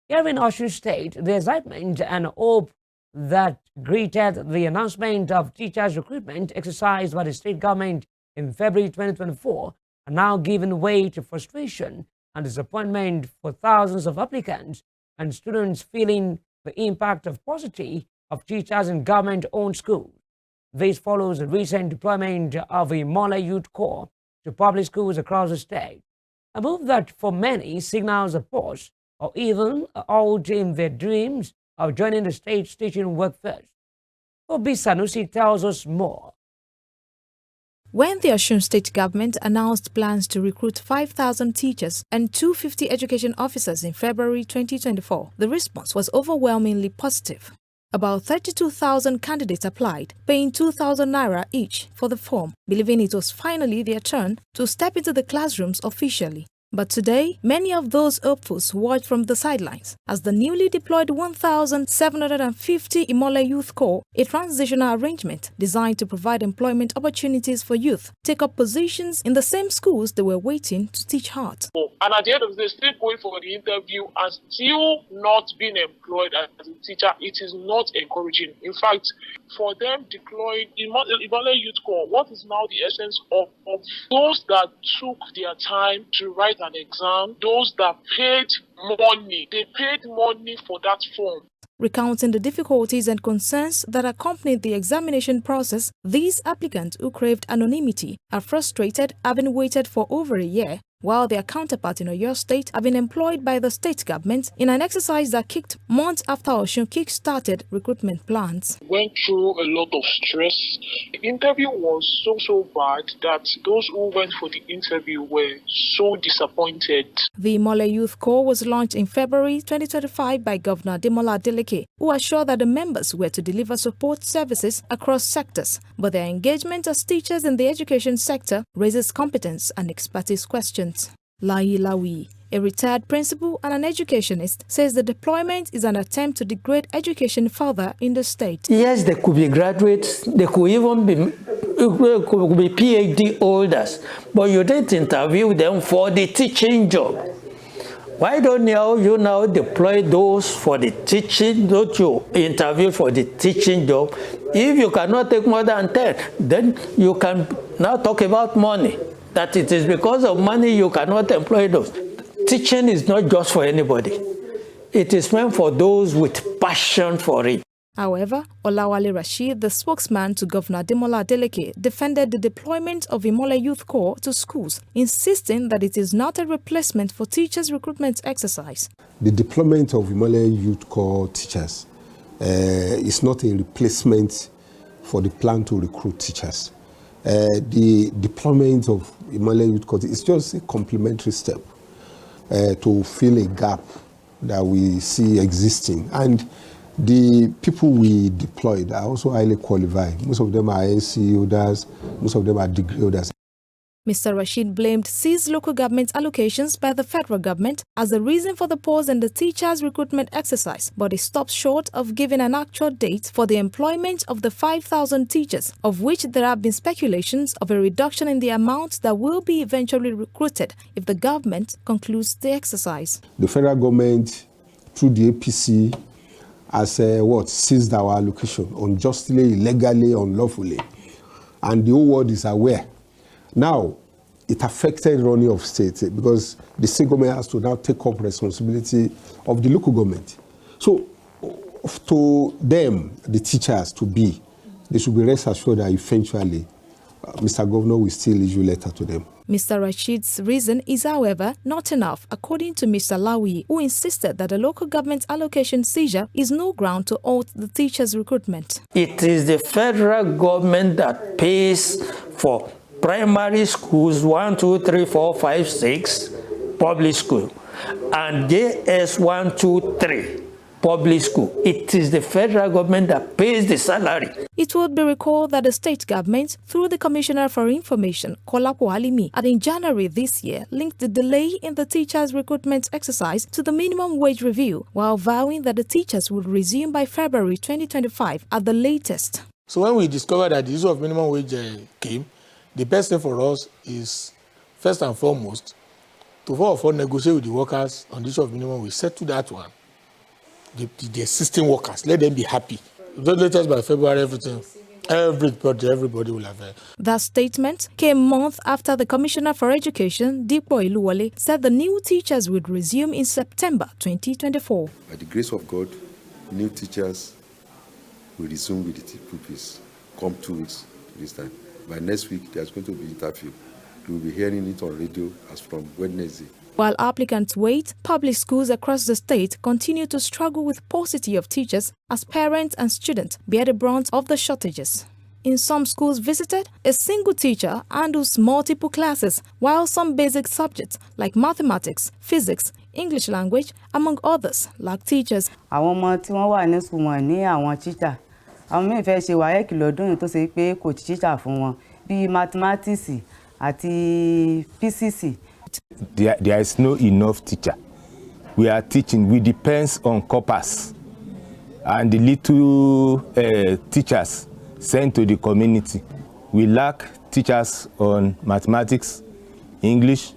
Here in Osun State, the excitement and hope that greeted the announcement of teachers' recruitment exercise by the state government in February 2024 are now giving way to frustration and disappointment for thousands of applicants and students feeling the impact of paucity of teachers in government-owned schools. This follows the recent deployment of the Imole Youths Corps to public schools across the state, a move that for many signals a pause or even a halt in their dreams of joining the state's teaching workforce. Obi Sanusi tells us more. When the Osun State government announced plans to recruit 5,000 teachers and 250 education officers in February 2024, the response was overwhelmingly positive. About 32,000 candidates applied, paying 2,000 naira each for the form, believing it was finally their turn to step into the classrooms officially. But today, many of those hopefuls watch from the sidelines as the newly deployed 1,750 Imole Youths Corps, a transitional arrangement designed to provide employment opportunities for youth, take up positions in the same schools they were waiting to teach hard. And at the end of the day, still going for the interview and still not being employed as a teacher, it is not encouraging. In fact, for them deploying Imole Youths Corps, what is now the essence of those that took their time to write an exam, those that paid money, they paid money for that form. Recounting the difficulties and concerns that accompanied the examination process, these applicants who craved anonymity are frustrated, having waited for over a year, while their counterparts in Oyo State have been employed by the state government in an exercise that kicked months after Osun kick-started recruitment plans. Went through a lot of stress. The interview was so bad that those who went for the interview were so disappointed. The Imole Youths Corps was launched in February 2025 by Governor Ademola Adeleke, who assured that the members were to deliver support services across sectors, but their engagement as teachers in the education sector raises competence and expertise questions. Lai Lawi, a retired principal and an educationist, says the deployment is an attempt to degrade education further in the state. Yes, they could be graduates, they could even be PhD holders, but you didn't interview them for the teaching job. Why don't you now deploy those for the teaching? Don't you interview for the teaching job? If you cannot take more than 10, then you can now talk about money. That it is because of money you cannot employ those. Teaching is not just for anybody. It is meant for those with passion for it. However, Olawale Rashid, the spokesman to Governor Ademola Adeleke, defended the deployment of Imole Youths Corps to schools, insisting that it is not a replacement for teachers' recruitment exercise. The deployment of Imole Youths Corps teachers is not a replacement for the plan to recruit teachers. The deployment of Imole Youths Corps is just a complementary step to fill a gap that we see existing. And the people we deployed are also highly qualified. Most of them are NC holders, most of them are degree holders. Mr. Rashid blamed seized local government allocations by the federal government as the reason for the pause in the teachers' recruitment exercise, but he stops short of giving an actual date for the employment of the 5,000 teachers, of which there have been speculations of a reduction in the amount that will be eventually recruited if the government concludes the exercise. The federal government, through the APC, has seized our allocation unjustly, illegally, unlawfully, and the whole world is aware. Now, it affected running of state because the state government has to now take up responsibility of the local government. So, to them, the teachers to be, they should be rest assured that eventually Mr. Governor will still issue a letter to them. Mr. Rashid's reason is, however, not enough, according to Mr. Lawi, who insisted that the local government allocation seizure is no ground to halt the teachers' recruitment. It is the federal government that pays for primary schools 1, 2, 3, 4, 5, 6, public school, and JS 1, 2, 3, public school. It is the federal government that pays the salary. It would be recalled that the state government, through the Commissioner for Information, Kolapo Alimi, had in January this year linked the delay in the teachers' recruitment exercise to the minimum wage review, while vowing that the teachers would resume by February 2025 at the latest. So when we discovered that the issue of minimum wage came, the best thing for us is, first and foremost, to negotiate with the workers on the issue of minimum wage, settle that one. the existing workers. Let them be happy. Don't let us by February, everybody will have a... That statement came months after the Commissioner for Education, Dipo Iluwole, said the new teachers would resume in September 2024. By the grace of God, new teachers will resume with the pupils come 2 weeks this time. By next week, there's going to be interview. You will be hearing it on radio as from Wednesday. While applicants wait, public schools across the state continue to struggle with paucity of teachers as parents and students bear the brunt of the shortages. In some schools visited, a single teacher handles multiple classes, while some basic subjects like mathematics, physics, English language, among others, lack teachers. Àwọn ọmọ tí wọ́n wà ní school wọn ní àwọn teacher. Àwọn míì fẹ́ ṣe WAEC lọ́dún yìí tó ṣe pé kò teacher fún wọn bí mathematics àti physics. There is no enough teacher. We are teaching. We depend on corpus and the little teachers sent to the community. We lack teachers on mathematics, English,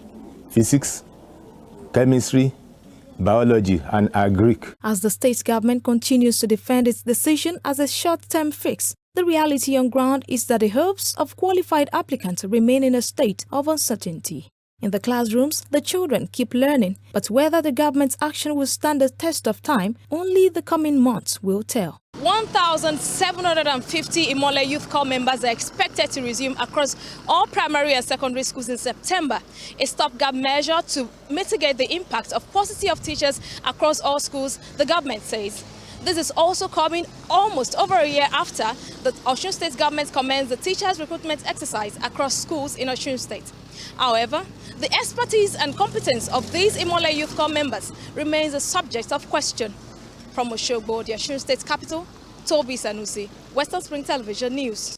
physics, chemistry, biology, and agric. As the state government continues to defend its decision as a short-term fix, the reality on ground is that the hopes of qualified applicants remain in a state of uncertainty. In the classrooms, the children keep learning, but whether the government's action will stand the test of time, only the coming months will tell. 1,750 Imole Youth Corps members are expected to resume across all primary and secondary schools in September, a stopgap measure to mitigate the impact of paucity of teachers across all schools, the government says. This is also coming almost over a year after the Osun State government commenced the teachers' recruitment exercise across schools in Osun State. However, the expertise and competence of these Imole Youth Corps members remains a subject of question. From Oshogbo, the Osun State capital, Toby Sanusi, Western Spring Television News.